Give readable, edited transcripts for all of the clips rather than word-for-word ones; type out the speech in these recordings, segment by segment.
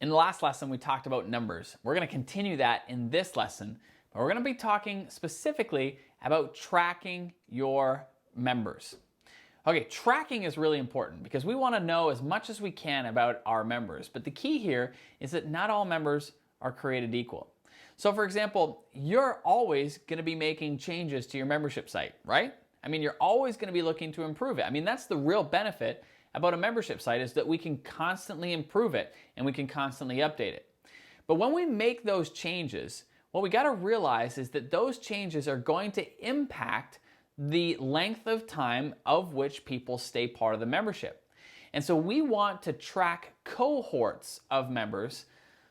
In the last lesson, we talked about numbers. We're going to continue that in this lesson, but we're going to be talking specifically about tracking your members. Okay, tracking is really important because we want to know as much as we can about our members. But the key here is that not all members are created equal. So for example, you're always going to be making changes to your membership site, right? I mean, you're always going to be looking to improve it. I mean, that's the real benefit about a membership site, is that we can constantly improve it and we can constantly update it. But when we make those changes, what we got to realize is that those changes are going to impact the length of time of which people stay part of the membership. And so we want to track cohorts of members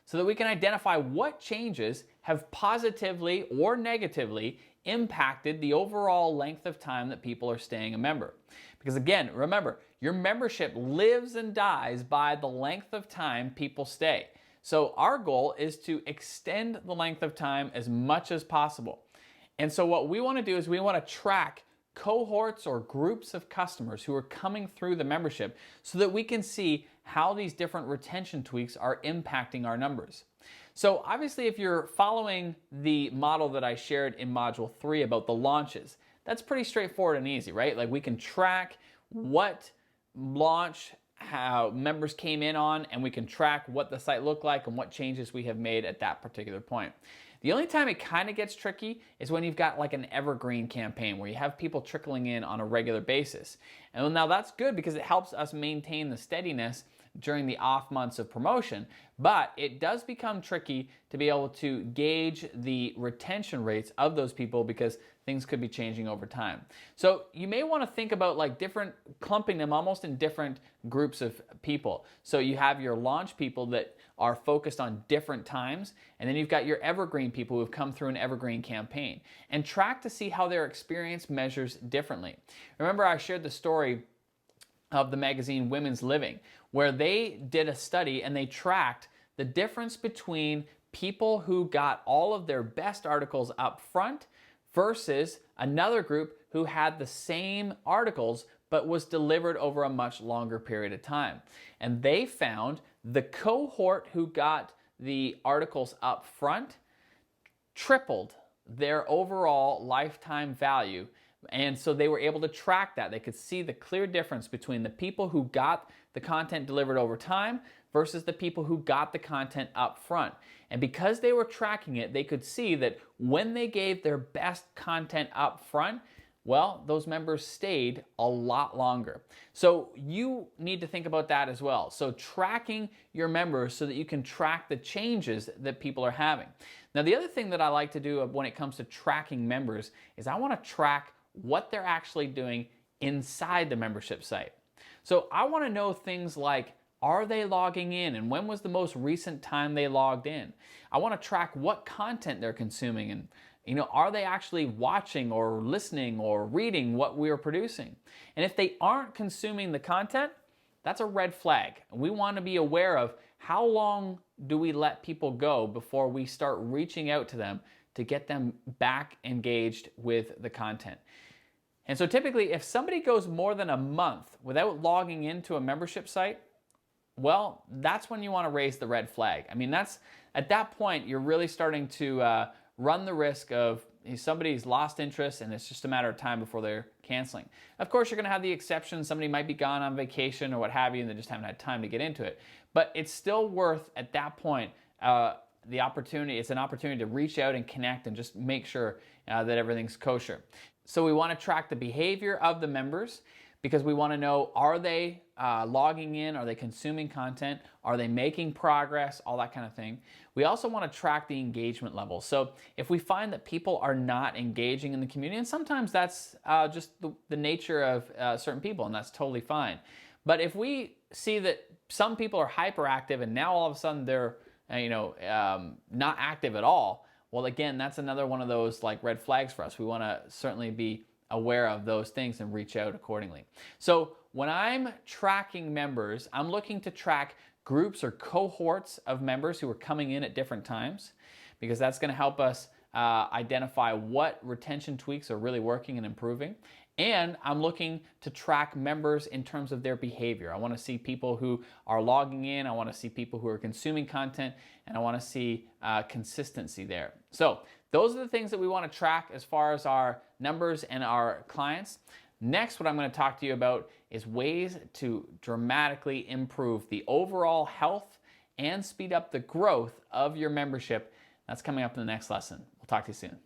so that we can identify what changes have positively or negatively impacted the overall length of time that people are staying a member. Because again, remember, your membership lives and dies by the length of time people stay. So our goal is to extend the length of time as much as possible. And so what we want to do is we want to track cohorts or groups of customers who are coming through the membership so that we can see how these different retention tweaks are impacting our numbers. So obviously, if you're following the model that I shared in Module 3 about the launches, that's pretty straightforward and easy, right? Like we can track what launch, how members came in on, and we can track what the site looked like and what changes we have made at that particular point. The only time it kind of gets tricky is when you've got like an evergreen campaign where you have people trickling in on a regular basis. And now that's good because it helps us maintain the steadiness during the off months of promotion, but it does become tricky to be able to gauge the retention rates of those people because things could be changing over time. So you may want to think about like clumping them almost in different groups of people. So you have your launch people that are focused on different times, and then you've got your evergreen people who have come through an evergreen campaign, and track to see how their experience measures differently. Remember, I shared the story of the magazine Women's Living, where they did a study and they tracked the difference between people who got all of their best articles up front versus another group who had the same articles but was delivered over a much longer period of time. And they found the cohort who got the articles up front tripled their overall lifetime value. And so they were able to track that. They could see the clear difference between the people who got the content delivered over time versus the people who got the content up front. And because they were tracking it, they could see that when they gave their best content up front, well, those members stayed a lot longer. So you need to think about that as well. So tracking your members so that you can track the changes that people are having. Now, the other thing that I like to do when it comes to tracking members is I want to track what they're actually doing inside the membership site. So I want to know things like, are they logging in, and when was the most recent time they logged in? I want to track what content they're consuming, and are they actually watching or listening or reading what we are producing? And if they aren't consuming the content, that's a red flag. We want to be aware of how long do we let people go before we start reaching out to them to get them back engaged with the content. And so typically, if somebody goes more than a month without logging into a membership site, well, that's when you want to raise the red flag. I mean, at that point, you're really starting to run the risk of somebody's lost interest and it's just a matter of time before they're canceling. Of course, you're going to have the exception. Somebody might be gone on vacation or what have you, and they just haven't had time to get into it. But it's still worth, at that point, the opportunity. It's an opportunity to reach out and connect and just make sure that everything's kosher. So we want to track the behavior of the members because we want to know, are they logging in? Are they consuming content? Are they making progress? All that kind of thing. We also want to track the engagement level. So if we find that people are not engaging in the community, and sometimes that's just the nature of certain people, and that's totally fine. But if we see that some people are hyperactive and now all of a sudden they're not active at all, well, again, that's another one of those like red flags for us. We want to certainly be aware of those things and reach out accordingly. So when I'm tracking members, I'm looking to track groups or cohorts of members who are coming in at different times, because that's going to help us identify what retention tweaks are really working and improving. And I'm looking to track members in terms of their behavior. I want to see people who are logging in. I want to see people who are consuming content, and I want to see consistency there. So those are the things that we want to track as far as our numbers and our clients. Next, what I'm going to talk to you about is ways to dramatically improve the overall health and speed up the growth of your membership. That's coming up in the next lesson. We'll talk to you soon.